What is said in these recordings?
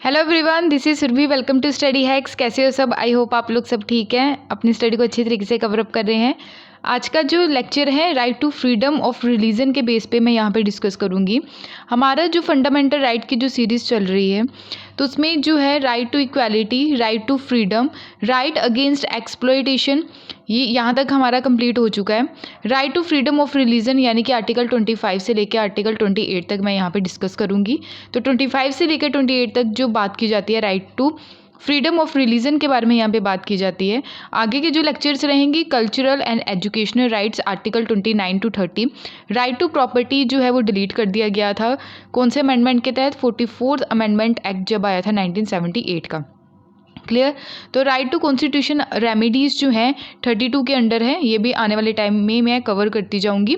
Hello everyone, this is Surabhi. Welcome to Study Hacks. कैसे हो सब? आई होप आप लोग सब ठीक हैं, अपनी स्टडी को अच्छी तरीके से कवर अप कर रहे हैं। आज का जो लेक्चर है right to freedom of religion के बेस पे मैं यहाँ पे डिस्कस करूँगी। हमारा जो फंडामेंटल राइट की जो सीरीज़ चल रही है तो उसमें जो है right to equality, right to freedom, right against exploitation, ये यहाँ तक हमारा कंप्लीट हो चुका है। Right to freedom of religion यानी कि आर्टिकल 25 से लेकर आर्टिकल 28 तक मैं यहाँ पे डिस्कस करूँगी। तो 25 से लेकर 28 तक जो बात की जाती है right to freedom of religion के बारे में यहाँ पे बात की जाती है। आगे के जो लेक्चर्स रहेंगी cultural and educational rights article 29 to 30। Right to property जो है वो डिलीट कर दिया गया था। कौन से अमेंडमेंट के तहत? 44th अमेंडमेंट एक्ट जब आया था 1978 का। क्लियर? तो राइट टू कॉन्स्टिट्यूशन रेमेडीज़ जो हैं 32 के अंडर है, ये भी आने वाले टाइम में मैं कवर करती जाऊंगी।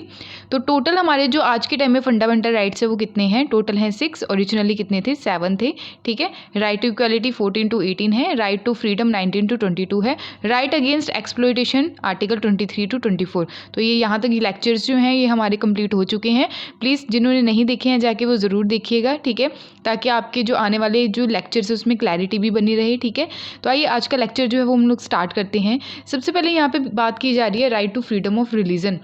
तो टोटल हमारे जो आज के टाइम में फंडामेंटल राइट्स है वो कितने हैं? टोटल हैं 6। ओरिजिनली कितने थे? 7 थे। ठीक है। राइट टू इक्वालिटी 14 to 18 है। राइट टू फ्रीडम 19 to 22 है। Right against exploitation article 23 to 24। तो ये यहाँ तक लेक्चर्स जो हैं ये हमारे कंप्लीट हो चुके हैं। प्लीज़ जिन्होंने नहीं देखे हैं जाके वो ज़रूर देखिएगा। ठीक है, ताकि आपके जो आने वाले जो लेक्चर्स है उसमें क्लैरिटी भी बनी रहे। ठीक है, तो आइए आज का लेक्चर जो है वो हम लोग स्टार्ट करते हैं। सबसे पहले यहाँ पे बात की जा रही है right to freedom of religion,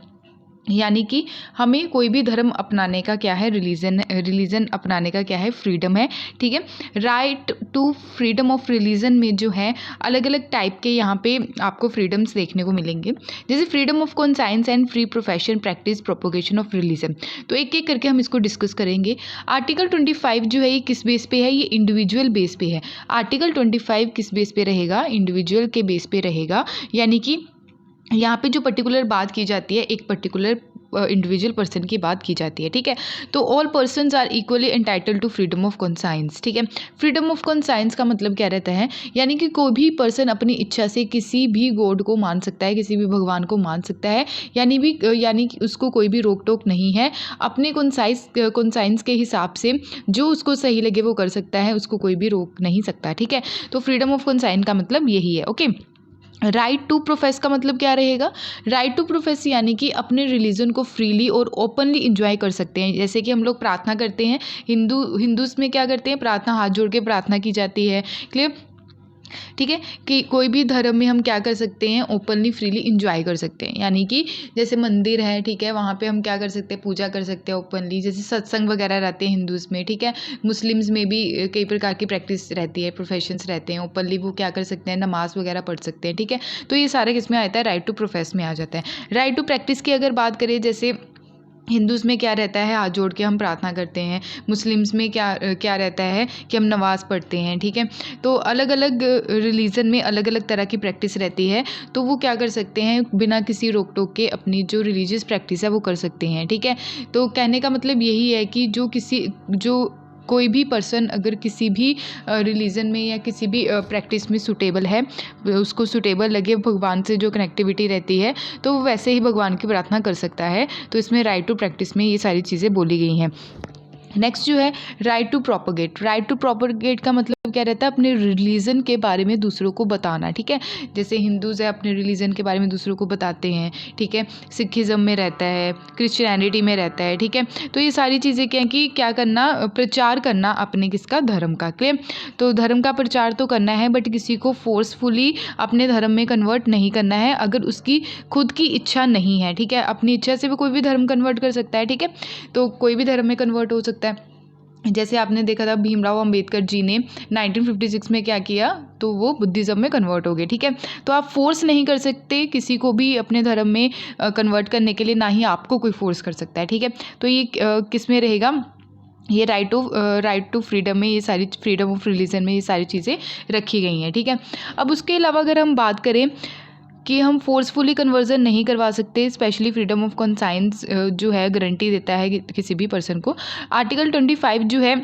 यानी कि हमें कोई भी धर्म अपनाने का क्या है? रिलीजन अपनाने का क्या है? फ्रीडम है। ठीक है। Right to freedom of religion में जो है अलग अलग टाइप के यहाँ पे आपको फ्रीडम्स देखने को मिलेंगे, जैसे freedom of conscience and free profession practice propagation of religion. तो एक एक करके हम इसको डिस्कस करेंगे। आर्टिकल 25 जो है ये किस बेस पे है? ये इंडिविजुअल बेस पे है। आर्टिकल 25 किस बेस पे रहेगा? इंडिविजुअल के बेस पे रहेगा, यानी कि यहाँ पे जो पर्टिकुलर बात की जाती है एक पर्टिकुलर इंडिविजुअल पर्सन की बात की जाती है। ठीक है। तो all persons are equally entitled to freedom of conscience. ठीक है। फ्रीडम ऑफ कॉन्साइंस का मतलब क्या रहता है? यानी कि कोई भी पर्सन अपनी इच्छा से किसी भी गॉड को मान सकता है, किसी भी भगवान को मान सकता है, यानी कि उसको कोई भी रोक टोक नहीं है। अपने कॉन्साइंस के हिसाब से जो उसको सही लगे वो कर सकता है, उसको कोई भी रोक नहीं सकता। ठीक है। तो फ्रीडम ऑफ कॉन्साइंस का मतलब यही है। ओके। राइट टू प्रोफेस का मतलब क्या रहेगा? राइट टू प्रोफेस यानी कि अपने रिलीजन को फ्रीली और ओपनली इंजॉय कर सकते हैं। जैसे कि हम लोग प्रार्थना करते हैं, हिंदूज में क्या करते हैं? प्रार्थना, हाथ जोड़ के प्रार्थना की जाती है। क्लियर? ठीक है, कि कोई भी धर्म में हम क्या कर सकते हैं? ओपनली फ्रीली इंजॉय कर सकते हैं, यानी कि जैसे मंदिर है, ठीक है, वहाँ पे हम क्या कर सकते हैं? पूजा कर सकते हैं ओपनली। जैसे सत्संग वगैरह रहते हैं हिंदूज़ में। ठीक है। मुस्लिम्स में भी कई प्रकार की प्रैक्टिस रहती है, प्रोफेशंस रहते हैं, ओपनली वो क्या कर सकते हैं? नमाज वगैरह पढ़ सकते हैं। ठीक है। तो ये सारे किस में आता है? राइट टू प्रोफेस में आ जाता है। राइट टू प्रैक्टिस की अगर बात करें, जैसे हिंदूज़ में क्या रहता है? हाथ जोड़ के हम प्रार्थना करते हैं। मुस्लिम्स में क्या रहता है कि हम नमाज़ पढ़ते हैं। ठीक है। तो अलग अलग रिलीजन में अलग अलग तरह की प्रैक्टिस रहती है, तो वो क्या कर सकते हैं? बिना किसी रोक टोक के अपनी जो रिलीजियस प्रैक्टिस है वो कर सकते हैं। ठीक है। तो कहने का मतलब यही है कि जो कोई भी पर्सन अगर किसी भी रिलीजन में या किसी भी प्रैक्टिस में सूटेबल है, उसको सूटेबल लगे, भगवान से जो कनेक्टिविटी रहती है, तो वो वैसे ही भगवान की प्रार्थना कर सकता है। तो इसमें राइट टू प्रैक्टिस में ये सारी चीज़ें बोली गई हैं। नेक्स्ट जो है right to propagate. Right to propagate का मतलब क्या रहता है? अपने रिलीजन के बारे में दूसरों को बताना। ठीक है। जैसे हिंदूज़ है अपने रिलीजन के बारे में दूसरों को बताते हैं। ठीक है। सिखिज़म में रहता है, क्रिश्चियनिटी में रहता है। ठीक है। तो ये सारी चीज़ें क्या है कि क्या करना? प्रचार करना अपने किसका? धर्म का। क्लियर? तो धर्म का प्रचार तो करना है, बट किसी को फोर्सफुली अपने धर्म में कन्वर्ट नहीं करना है अगर उसकी खुद की इच्छा नहीं है। ठीक है। अपनी इच्छा से भी कोई भी धर्म कन्वर्ट कर सकता है। ठीक है। तो कोई भी धर्म में कन्वर्ट हो सकता है। जैसे आपने देखा था भीमराव अंबेडकर जी ने 1956 में क्या किया? तो वो बुद्धिज़्म में कन्वर्ट हो गए। ठीक है। तो आप फोर्स नहीं कर सकते किसी को भी अपने धर्म में कन्वर्ट करने के लिए, ना ही आपको कोई फोर्स कर सकता है। ठीक है। तो ये किस में रहेगा? ये राइट टू फ्रीडम में, ये सारी फ्रीडम ऑफ रिलीजन में ये सारी चीज़ें रखी गई हैं। ठीक है। अब उसके अलावा अगर हम बात करें कि हम फोर्सफुली कन्वर्जन नहीं करवा सकते, स्पेशली फ्रीडम ऑफ कॉन्साइंस जो है गारंटी देता है किसी भी पर्सन को। आर्टिकल 25 जो है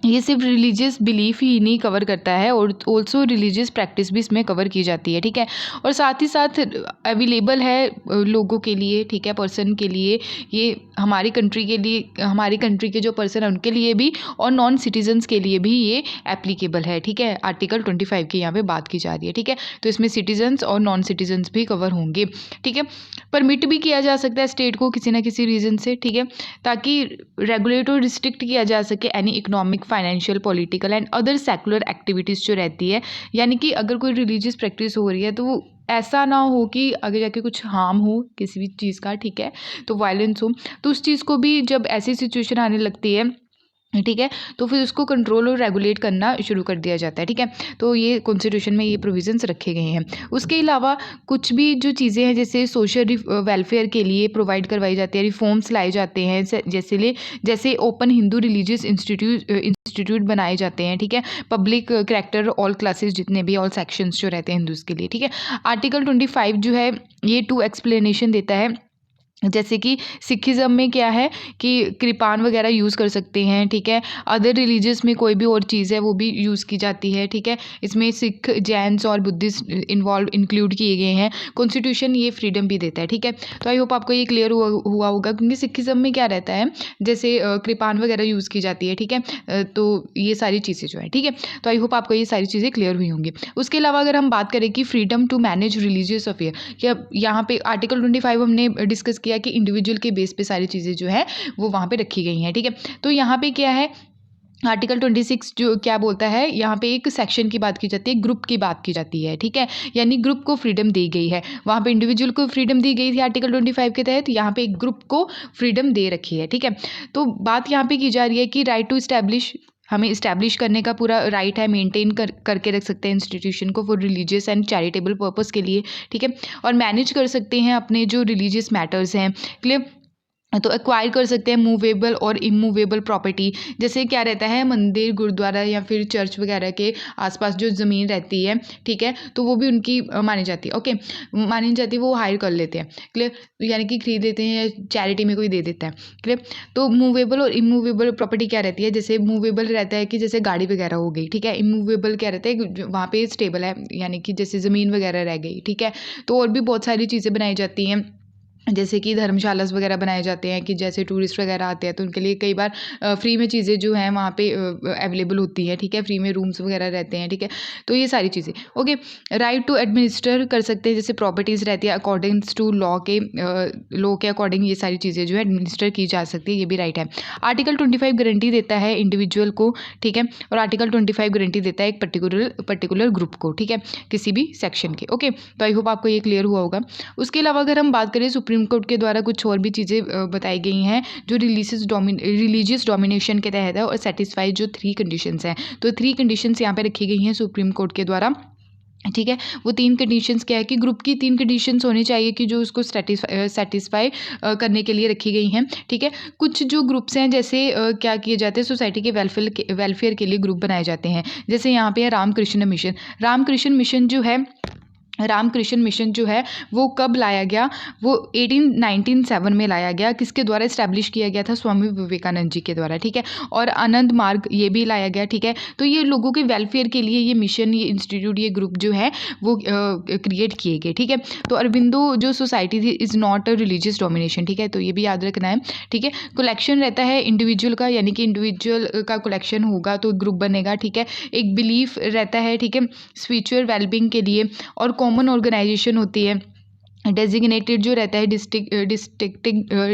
ये सिर्फ रिलीजियस बिलीफ ही नहीं कवर करता है, और ऑल्सो रिलीजियस प्रैक्टिस भी इसमें कवर की जाती है। ठीक है। और साथ ही साथ अवेलेबल है लोगों के लिए। ठीक है। पर्सन के लिए, ये हमारी कंट्री के लिए, हमारी कंट्री के जो पर्सन है उनके लिए भी, और नॉन सिटीजन्स के लिए भी ये एप्लीकेबल है। ठीक है। आर्टिकल 25 की यहाँ पे बात की जा रही है। ठीक है। तो इसमें सिटीजन्स और नॉन सिटीजन्स भी कवर होंगे। ठीक है। परमिट भी किया जा सकता है स्टेट को किसी ना किसी रीज़न से। ठीक है। ताकि रेगुलेट और रिस्ट्रिक्ट किया जा सके any economic, financial, political and other secular activities जो रहती है, यानी कि अगर कोई रिलीजियस प्रैक्टिस हो रही है तो वो ऐसा ना हो कि आगे जाके कुछ हार्म हो किसी भी चीज़ का, ठीक है, तो वायलेंस हो, तो उस चीज़ को भी जब ऐसी सिचुएशन आने लगती है, ठीक है, तो फिर उसको कंट्रोल और रेगुलेट करना शुरू कर दिया जाता है, ठीक है। तो ये कॉन्स्टिट्यूशन में ये प्रोविजंस रखे गए हैं। उसके अलावा कुछ भी जो चीज़ें हैं जैसे सोशल वेलफेयर के लिए प्रोवाइड करवाई जाती है, रिफॉर्म्स लाए जाते हैं, जैसे ओपन हिंदू रिलीजियस इंस्टीट्यूट बनाए जाते हैं, ठीक है, पब्लिक करैक्टर ऑल क्लासेस जितने भी ऑल सेक्शंस जो रहते हैं हिंदूज़ के लिए, ठीक है। आर्टिकल 25 जो है ये 2 एक्सप्लेनेशन देता है, जैसे कि सिखिज़्म में क्या है कि कृपान वगैरह यूज़ कर सकते हैं, ठीक है। अदर रिलीजियस में कोई भी और चीज़ है वो भी यूज़ की जाती है, ठीक है। इसमें सिख, जैन्स और बुद्धिस्ट इंक्लूड किए गए हैं। कॉन्स्टिट्यूशन ये फ्रीडम भी देता है, ठीक है। तो आई होप आपको ये क्लियर हुआ होगा, क्योंकि सिखिज़्म में क्या रहता है, जैसे कृपान वगैरह यूज़ की जाती है, ठीक है। तो ये सारी चीज़ें जो है, ठीक है। तो आई होप आपको ये सारी चीज़ें क्लियर हुई होंगी। उसके अलावा अगर हम बात करें कि freedom to manage religious affair, क्या यहाँ पे आर्टिकल 25 हमने डिस्कस किया कि इंडिविजुअल के बेस पे सारी चीज़ें जो है वो वहाँ पे रखी गई हैं, ठीक है। तो यहाँ पे क्या है, आर्टिकल 26 जो क्या बोलता है, यहाँ पे एक सेक्शन की बात की जाती है, ग्रुप की बात की जाती है, ठीक है, यानी ग्रुप को फ्रीडम दी गई है। वहाँ पे इंडिविजुअल को फ्रीडम दी गई थी आर्टिकल 25 के तहत, यहाँ पे एक ग्रुप को फ्रीडम दे रखी है, ठीक है। तो बात यहाँ पे की जा रही है कि राइट टू इस्टेब्लिश, हमें इस्टेब्लिश करने का पूरा राइट है, मेंटेन करके रख सकते हैं इंस्टीट्यूशन को for religious and charitable purpose के लिए, ठीक है, और मैनेज कर सकते हैं अपने जो रिलीजियस मैटर्स हैं, क्लियर। तो एक्वायर कर सकते हैं मूवेबल और इमूवेबल प्रॉपर्टी, जैसे क्या रहता है, मंदिर, गुरुद्वारा या फिर चर्च वगैरह के आसपास जो ज़मीन रहती है, ठीक है, तो वो भी उनकी मानी जाती है, ओके, मानी जाती है, वो हायर कर लेते हैं, क्लियर, यानी कि खरीद लेते हैं या चैरिटी में कोई दे देता है, क्लियर। तो मूवेबल और इमूवेबल प्रॉपर्टी क्या रहती है, जैसे मूवेबल रहता है कि जैसे गाड़ी वगैरह हो गई, ठीक है, इमूवेबल क्या रहता है, वहाँ पे स्टेबल है, यानी कि जैसे ज़मीन वगैरह रह गई, ठीक है। तो और भी बहुत सारी चीज़ें बनाई जाती हैं, जैसे कि धर्मशालास वगैरह बनाए जाते हैं कि जैसे टूरिस्ट वगैरह आते हैं तो उनके लिए कई बार फ्री में चीज़ें जो हैं वहाँ पे अवेलेबल होती हैं, ठीक है, फ्री में रूम्स वगैरह रहते हैं, ठीक है। तो ये सारी चीज़ें, ओके। राइट टू एडमिनिस्टर कर सकते हैं, जैसे प्रॉपर्टीज़ रहती है अकॉर्डिंग्स टू लॉ के अकॉर्डिंग ये सारी चीज़ें जो है एडमिनिस्टर की जा सकती है, ये भी राइट है। आर्टिकल 25 गारंटी देता है इंडिविजुअल को, ठीक है, और आर्टिकल 25 गारंटी देता है एक पर्टिकुलर ग्रुप को, ठीक है, किसी भी सेक्शन के, ओके। तो आई होप आपको ये क्लियर हुआ होगा। उसके अलावा अगर हम बात करें सुप्रीम कोर्ट के द्वारा कुछ और भी चीज़ें बताई गई हैं जो रिलीजियस डोमिनेशन के तहत है और सेटिस्फाई जो 3 कंडीशंस हैं, तो 3 कंडीशंस यहाँ पे रखी गई हैं सुप्रीम कोर्ट के द्वारा, ठीक है। वो 3 कंडीशंस क्या है कि ग्रुप की 3 कंडीशंस होनी चाहिए कि जो उसको सेटिस्फाई करने के लिए रखी गई हैं, ठीक है। कुछ जो ग्रुप्स हैं जैसे क्या किए जाते हैं, सोसाइटी के वेलफेयर के लिए ग्रुप बनाए जाते हैं, जैसे यहाँ पे है रामकृष्ण मिशन जो है वो कब लाया गया, वो 1897 में लाया गया, किसके द्वारा इस्टेब्लिश किया गया था, स्वामी विवेकानंद जी के द्वारा, ठीक है। और आनंद मार्ग ये भी लाया गया, ठीक है। तो ये लोगों के वेलफेयर के लिए ये मिशन, ये इंस्टीट्यूट, ये ग्रुप जो है वो क्रिएट किए गए, ठीक है। तो अरबिंदो जो सोसाइटी थी is not a religious domination, ठीक है, तो ये भी याद रखना है, ठीक है। कलेक्शन रहता है इंडिविजुअल का, यानी कि इंडिविजुअल का कलेक्शन होगा तो ग्रुप बनेगा, ठीक है। एक बिलीफ रहता है, ठीक है, स्पिरिचुअल वेलबींग के लिए, और कॉमन ऑर्गेनाइजेशन होती है, डेजिग्नेटेड जो रहता है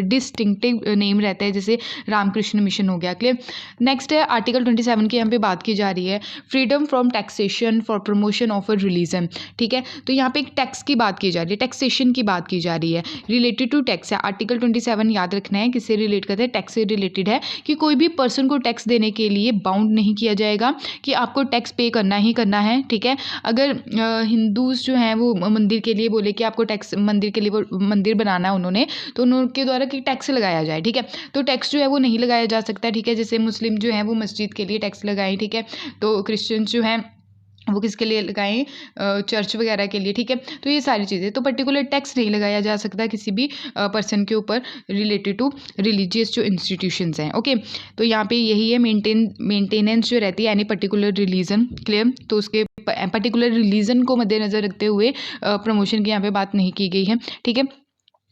डिस्टिंक्टिव नेम रहता है, जैसे रामकृष्ण मिशन हो गया, क्लियर। नेक्स्ट है आर्टिकल 27 की यहाँ पे बात की जा रही है freedom from taxation for promotion of a religion, ठीक है। तो यहाँ पे एक टैक्स की बात की जा रही है, टैक्सेशन की बात की जा रही है, रिलेटेड टू टैक्स है। आर्टिकल 27 याद रखना है किससे रिलेट करते हैं, टैक्स से रिलेटेड है, कि कोई भी पर्सन को टैक्स देने के लिए बाउंड नहीं किया जाएगा कि आपको टैक्स पे करना ही करना है, ठीक है। अगर हिंदूज जो हैं वो मंदिर के लिए बोले कि आपको टैक्स, मंदिर के लिए वो मंदिर बनाना है उन्होंने, तो उनके द्वारा कि टैक्स लगाया जाए, ठीक है, तो टैक्स जो है वो नहीं लगाया जा सकता, ठीक है। जैसे मुस्लिम जो है वो मस्जिद के लिए टैक्स लगाएं, ठीक है, तो क्रिश्चियंस जो हैं वो किसके लिए लगाएं, चर्च वगैरह के लिए, ठीक है। तो ये सारी चीज़ें, तो पर्टिकुलर टैक्स नहीं लगाया जा सकता किसी भी पर्सन के ऊपर रिलेटेड टू रिलीजियस जो इंस्टीट्यूशंस हैं, ओके। तो यहाँ पे यही है मेंटेनेंस जो रहती है यानी पर्टिकुलर रिलीजन, क्लियर। तो उसके पर्टिकुलर रिलीजन को मद्देनज़र रखते हुए प्रमोशन की यहाँ पे बात नहीं की गई है, ठीक है।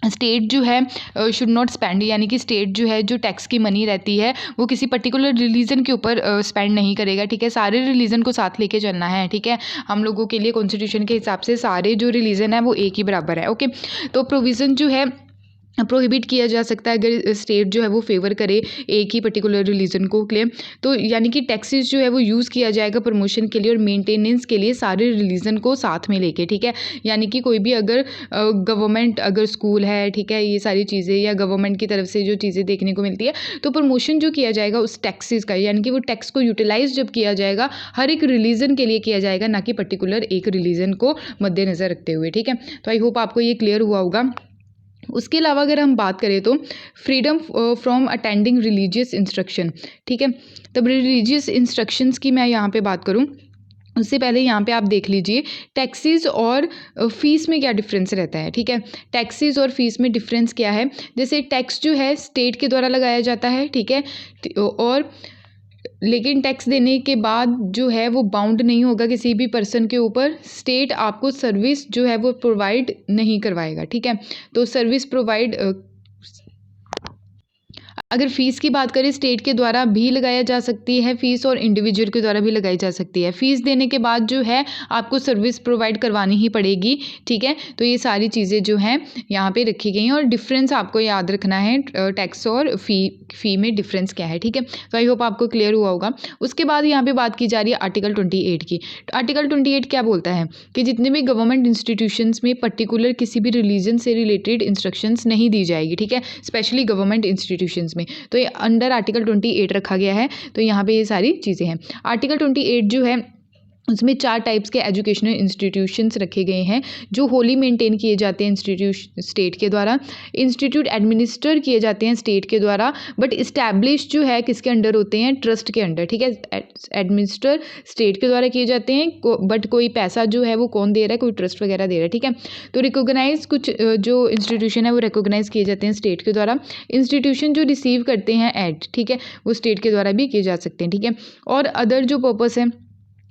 स्टेट जो है शुड नॉट स्पेंड, यानी कि स्टेट जो है जो टैक्स की मनी रहती है वो किसी पर्टिकुलर रिलीजन के ऊपर स्पेंड नहीं करेगा, ठीक है। सारे रिलीजन को साथ लेके चलना है, ठीक है। हम लोगों के लिए कॉन्स्टिट्यूशन के हिसाब से सारे जो रिलीजन है वो एक ही बराबर है, ओके। तो प्रोविज़न जो है प्रोहिबिट किया जा सकता है अगर स्टेट जो है वो फेवर करे एक ही पर्टिकुलर रिलीजन को क्लेम। तो यानी कि टैक्सेस जो है वो यूज़ किया जाएगा प्रमोशन के लिए और मेंटेनेंस के लिए सारे रिलीजन को साथ में लेके, ठीक है। यानी कि कोई भी अगर गवर्नमेंट अगर स्कूल है, ठीक है, ये सारी चीज़ें या गवर्नमेंट की तरफ से जो चीज़ें देखने को मिलती है, तो प्रमोशन जो किया जाएगा उस टैक्सेस का, यानी कि वो टैक्स को यूटिलाइज जब किया जाएगा हर एक रिलीजन के लिए किया जाएगा, ना कि पर्टिकुलर एक रिलीजन को मद्देनज़र रखते हुए, ठीक है। तो आई होप आपको ये क्लियर हुआ होगा। उसके अलावा अगर हम बात करें तो freedom from attending religious instruction, ठीक है। तब रिलीजियस इंस्ट्रक्शंस की मैं यहाँ पे बात करूँ उससे पहले यहाँ पे आप देख लीजिए टैक्सेस और फीस में क्या डिफरेंस रहता है, ठीक है। टैक्सेस और फीस में डिफरेंस क्या है, जैसे टैक्स जो है स्टेट के द्वारा लगाया जाता है, ठीक है, और लेकिन टैक्स देने के बाद जो है वो बाउंड नहीं होगा किसी भी पर्सन के ऊपर। स्टेट आपको सर्विस जो है वो प्रोवाइड नहीं करवाएगा, ठीक है। तो सर्विस प्रोवाइड अगर फ़ीस की बात करें स्टेट के द्वारा भी लगाया जा सकती है फ़ीस और इंडिविजुअल के द्वारा भी लगाई जा सकती है। फ़ीस देने के बाद जो है आपको सर्विस प्रोवाइड करवानी ही पड़ेगी, ठीक है। तो ये सारी चीज़ें जो हैं यहाँ पे रखी गई हैं और डिफरेंस आपको याद रखना है टैक्स और फ़ी में डिफरेंस क्या है, ठीक है। तो आई होप आपको क्लियर हुआ होगा। उसके बाद यहाँ पे बात की जा रही है आर्टिकल 28 की। तो आर्टिकल 28 क्या बोलता है कि जितने भी गवर्नमेंट इंस्टीट्यूशंस में पर्टिकुलर किसी भी रिलीजन से रिलेटेड इंस्ट्रक्शंस नहीं दी जाएगी, ठीक है, स्पेशली गवर्नमेंट इंस्टीट्यूशंस में। तो ये अंडर आर्टिकल 28 रखा गया है। तो यहाँ पे ये सारी चीज़ें हैं। आर्टिकल 28 जो है उसमें 4 टाइप्स के एजुकेशनल इंस्टीट्यूशंस रखे गए हैं जो होली मेंटेन किए जाते हैं स्टेट के द्वारा। इंस्टीट्यूट एडमिनिस्टर किए जाते हैं स्टेट के द्वारा, बट इस्टेब्लिश जो है किसके अंडर होते हैं, ट्रस्ट के अंडर, ठीक है। एडमिनिस्टर स्टेट के द्वारा किए जाते हैं, बट कोई पैसा जो है वो कौन दे रहा है, कोई ट्रस्ट वगैरह दे रहा है, ठीक है। तो रिकोगनाइज कुछ जो इंस्टीट्यूशन है वो रिकोगनाइज किए जाते हैं स्टेट के द्वारा। इंस्टीट्यूशन जो रिसीव करते हैं एड, ठीक है, वो स्टेट के द्वारा भी किए जा सकते हैं, ठीक है। और अदर जो पर्पस है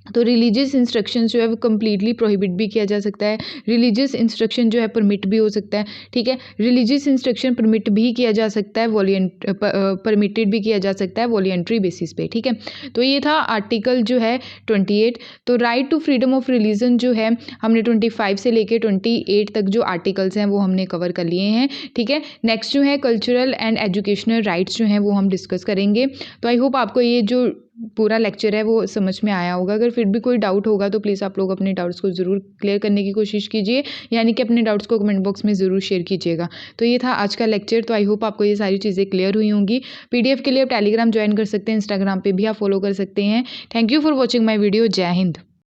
तो रिलीजियस इंस्ट्रक्शन जो है वो कम्प्लीटली प्रोहिबिट भी किया जा सकता है। रिलीजियस इंस्ट्रक्शन जो है परमिट भी हो सकता है, ठीक है। रिलीजियस इंस्ट्रक्शन परमिट भी किया जा सकता है, परमिटेड भी किया जा सकता है वॉलंटरी बेसिस पे, ठीक है। तो ये था आर्टिकल जो है 28। तो right to freedom of religion जो है हमने 25 से लेकर 28 तक जो आर्टिकल्स हैं वो हमने कवर कर लिए हैं, ठीक है। नेक्स्ट जो है कल्चरल एंड एजुकेशनल राइट्स जो हैं वो हम डिस्कस करेंगे। तो आई होप आपको ये जो पूरा लेक्चर है वो समझ में आया होगा। अगर फिर भी कोई डाउट होगा तो प्लीज़ आप लोग अपने डाउट्स को ज़रूर क्लियर करने की कोशिश कीजिए, यानी कि अपने डाउट्स को कमेंट बॉक्स में ज़रूर शेयर कीजिएगा। तो ये था आज का लेक्चर। तो आई होप आपको ये सारी चीज़ें क्लियर हुई होंगी। PDF के लिए आप टेलीग्राम ज्वाइन कर सकते हैं, इंस्टाग्राम पे भी आप फॉलो कर सकते हैं। Thank you for watching my video. जय हिंद।